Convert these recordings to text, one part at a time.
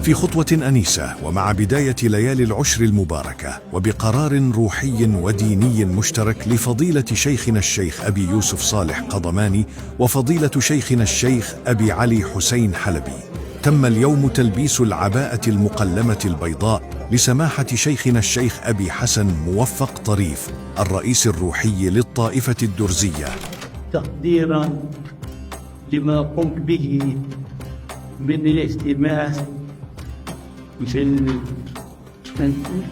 في خطوة أنيسة ومع بداية ليالي العشر المباركة وبقرار روحي وديني مشترك لفضيلة شيخنا الشيخ أبي يوسف صالح قضماني وفضيلة شيخنا الشيخ أبي علي حسين حلبي، تم اليوم تلبيس العباءة المقلمة البيضاء لسماحة شيخنا الشيخ أبي حسن موفق طريف الرئيس الروحي للطائفة الدرزية، تقديرا لما قمت به من الاهتمام في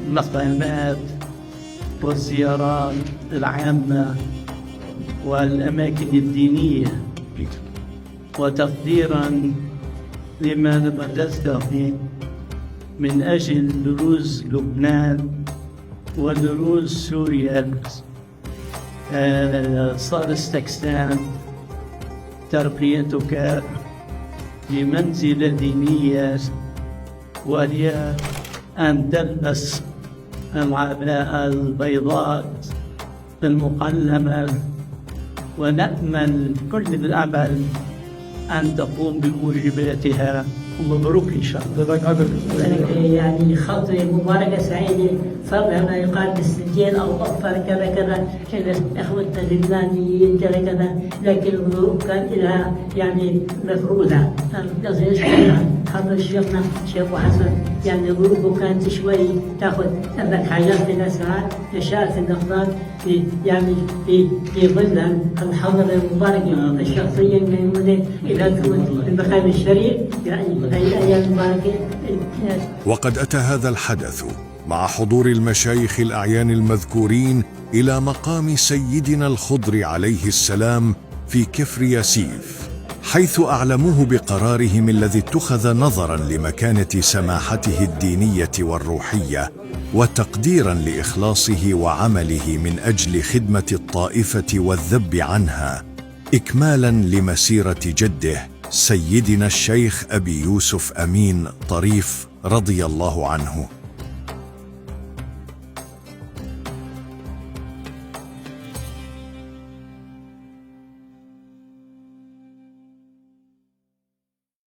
المقامات والزيارات العامة والأماكن الدينية، وتقديرا لما بذلته من أجل دروز لبنان ودروز سوريا، صار استكسان ترقيتك لمنزلة دينية، وهي أن تلبس العباءة البيضاء المقلمة، ونأمل كل الأمل أن تقوم بواجباتها. ومبروك إن شاء الله. يعني خطوة مباركة سعيدة، فرض هنا يقال بالسجين أو أكثر كذا كذا كذا إخوتنا اللبنانيين كذا كذا، لكن الظروف كان لها يعني مفروضة. حضر شيخنا شيخ حسن يعني ظروفه كانت شوي تاخذ أبك حاجات من ساعات تشاء النقطات في يعني في ظل الحضر المباركة الشخصية الميمونة إلى المقام الشريف يعني. وقد أتى هذا الحدث مع حضور المشايخ الأعيان المذكورين إلى مقام سيدنا الخضر عليه السلام في كفر ياسيف، حيث أعلموه بقرارهم الذي اتخذ نظراً لمكانة سماحته الدينية والروحية وتقديراً لإخلاصه وعمله من أجل خدمة الطائفة والذب عنها، إكمالاً لمسيرة جده سيدنا الشيخ أبي يوسف أمين طريف رضي الله عنه.